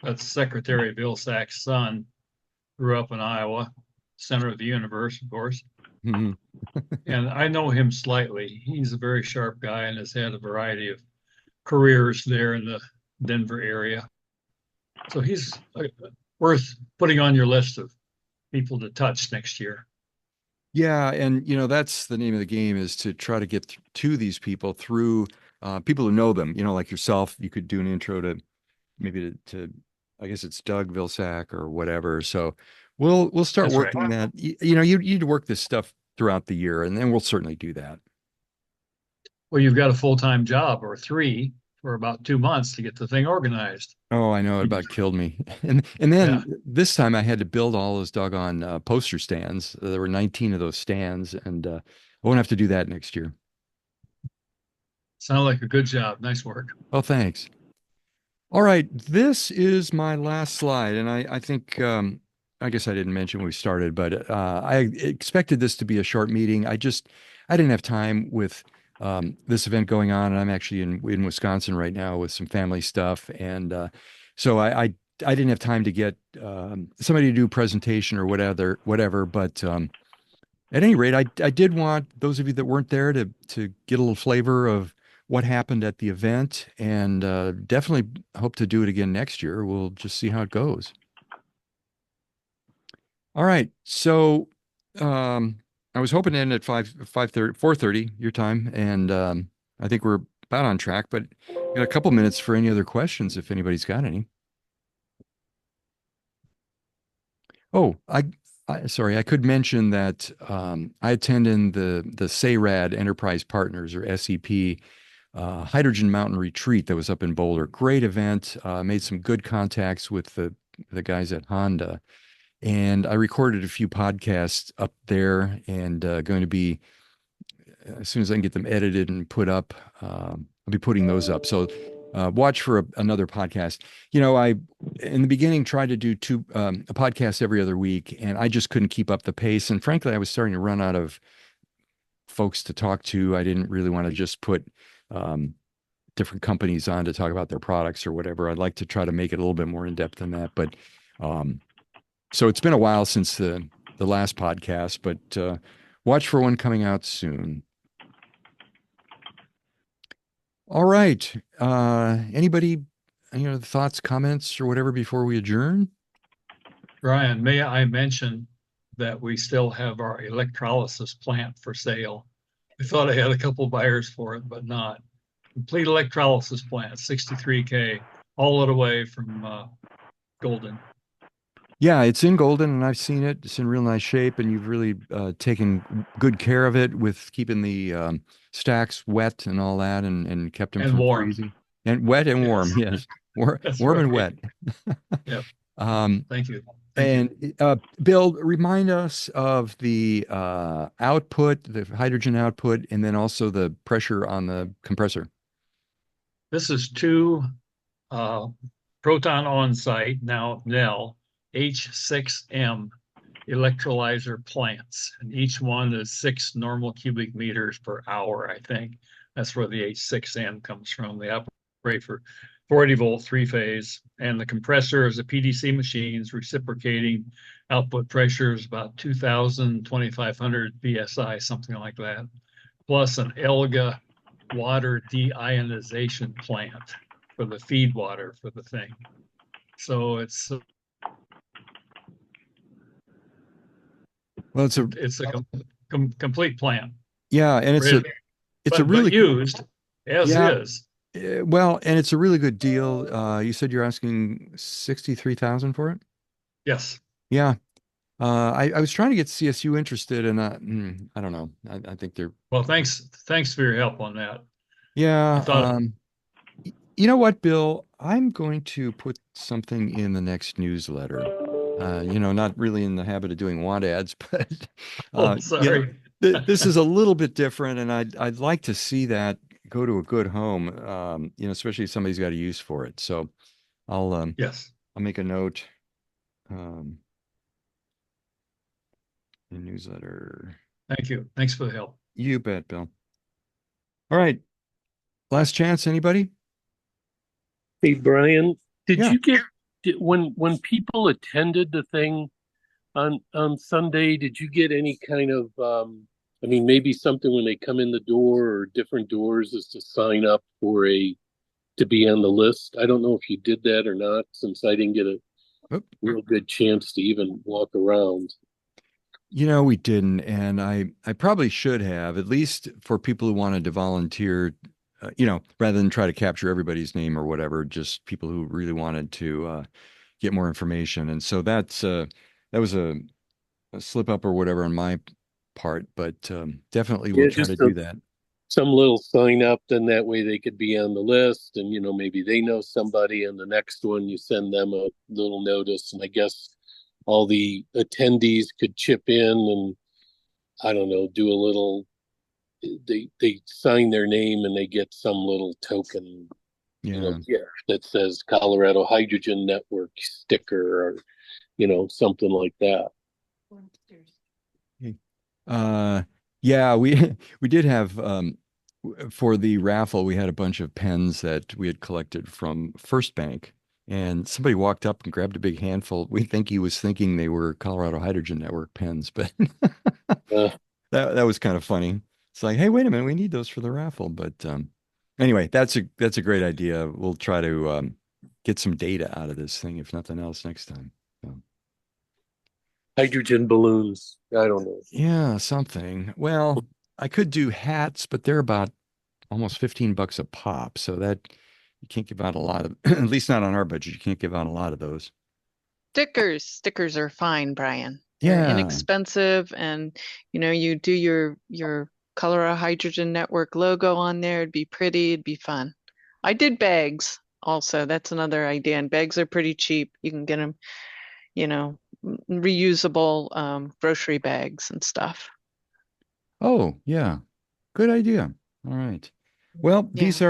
That's Secretary Vilsack's son. Grew up in Iowa, center of the universe, of course. Mhm. And I know him slightly. He's a very sharp guy and has had a variety of careers there in the Denver area. So he's worth putting on your list of people to touch next year. Yeah, and that's the name of the game, is to try to get to these people through people who know them. Like yourself, you could do an intro to maybe I guess it's Doug Vilsack or whatever. So we'll start That's right. working that. You need to work this stuff throughout the year, and then we'll certainly do that. Well, you've got a full-time job or three for about 2 months to get the thing organized. Oh, I know, it about killed me. And then this time I had to build all those doggone poster stands. There were 19 of those stands, and I won't have to do that next year. Sound like a good job. Nice work. Oh, thanks. All right, this is my last slide, and I think I guess I didn't mention when we started, but I expected this to be a short meeting. I didn't have time with this event going on, and I'm actually in Wisconsin right now with some family stuff, and so I didn't have time to get somebody to do a presentation or whatever. But at any rate, I did want those of you that weren't there to get a little flavor of what happened at the event, and definitely hope to do it again next year. We'll just see how it goes. All right. So I was hoping to end at 4:30 your time, and I think we're about on track, but got a couple minutes for any other questions if anybody's got any. Oh, sorry, I could mention that I attended the SARAD Enterprise Partners, or SEP, Hydrogen Mountain Retreat that was up in Boulder. Great event. Made some good contacts with the guys at Honda, and I recorded a few podcasts up there, and going to be, as soon as I can get them edited and put up, I'll be putting those up. So watch for another podcast. I in the beginning tried to do a podcast every other week, and I just couldn't keep up the pace. And frankly, I was starting to run out of folks to talk to. I didn't really want to just put different companies on to talk about their products or whatever. I'd like to try to make it a little bit more in depth than that. But so it's been a while since the last podcast, but watch for one coming out soon. All right. Anybody, thoughts, comments, or whatever before we adjourn? Ryan, may I mention that we still have our electrolysis plant for sale? I thought I had a couple buyers for it, but not. Complete electrolysis plant, 63K, all the way from Golden. Yeah, it's in Golden, and I've seen it. It's in real nice shape, and you've really taken good care of it with keeping the stacks wet and all that, and kept them from warm. freezing. And wet and warm, yes. Warm That's and right. wet. Yep. Um, Thank you. And Bill, remind us of the output, the hydrogen output, and then also the pressure on the compressor. This is two proton on-site, now Nell, H6M electrolyzer plants. And each one is 6 normal cubic meters per hour, I think. That's where the H6M comes from. They operate for 40-volt, three-phase. And the compressor is a PDC machines reciprocating output pressure is about 2,000, 2,500 PSI, something like that, plus an ELGA water deionization plant for the feed water for the thing. So it's Well, it's a complete plant. Yeah, and it's a but really used as yeah. is. Well, and it's a really good deal. You said you're asking 63,000 for it? Yes. Yeah. I was trying to get CSU interested in that. I don't know. I think they're Well, thanks for your help on that. I yeah. thought You know what, Bill? I'm going to put something in the next newsletter. Not really in the habit of doing want ads, but oh, you know, sorry. this is a little bit different, and I'd like to see that go to a good home. Especially if somebody's got a use for it. So I'll Yes. I'll make a note. Um, in newsletter. Thank you. Thanks for the help. You bet, Bill. All right. Last chance, anybody? Hey, Brian, did Yeah. you get when people attended the thing on Sunday, did you get any kind of I mean, maybe something when they come in the door or different doors is to sign up for to be on the list? I don't know if you did that or not, since I didn't get a real good chance to even walk around. We didn't, and I probably should have, at least for people who wanted to volunteer, rather than try to capture everybody's name or whatever, just people who really wanted to get more information. And so that was a slip up or whatever on my part, but definitely we'll Yeah, try to just do that. some little sign up, then that way they could be on the list, and maybe they know somebody, and the next one you send them a little notice, and I guess all the attendees could chip in and I don't know, do a little. They sign their name and they get some little token, Yeah. that says Colorado Hydrogen Network sticker, or something like that. Yeah, we we did have for the raffle, we had a bunch of pens that we had collected from First Bank, and somebody walked up and grabbed a big handful. We think he was thinking they were Colorado Hydrogen Network pens, but that was kind of funny. It's like, hey, wait a minute, we need those for the raffle. But anyway, that's a great idea. We'll try to get some data out of this thing, if nothing else, next time. So. Hydrogen balloons. I don't know. Yeah, something. Well, I could do hats, but they're about almost $15 a pop. So that you can't give out a lot of, at least not on our budget. You can't give out a lot of those. Stickers are fine, Brian. They're Yeah. inexpensive, and you do your Colorado Hydrogen Network logo on there. It'd be pretty, it'd be fun. I did bags also. That's another idea. And bags are pretty cheap. You can get them, reusable grocery bags and stuff. Oh, yeah. Good idea. All right. Well, this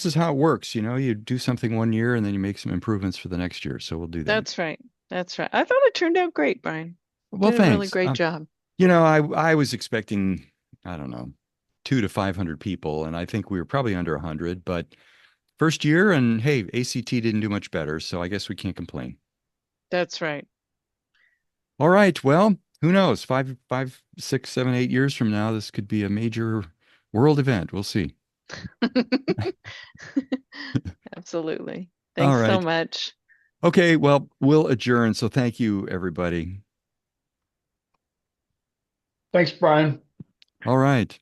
is how it works. You do something one year and then you make some improvements for the next year. So we'll do that. That's right. That's right. I thought it turned out great, Brian. Well, Did a really thanks. great job. I was expecting, I don't know, 200 to 500 people, and I think we were probably under 100, but first year, and hey, ACT didn't do much better, so I guess we can't complain. That's right. All right. Well, who knows? 5, 6, 7, 8 years from now, this could be a major world event. We'll see. Absolutely. All Thanks so right. much. Okay. Well, we'll adjourn. So thank you, everybody. Thanks, Brian. All right.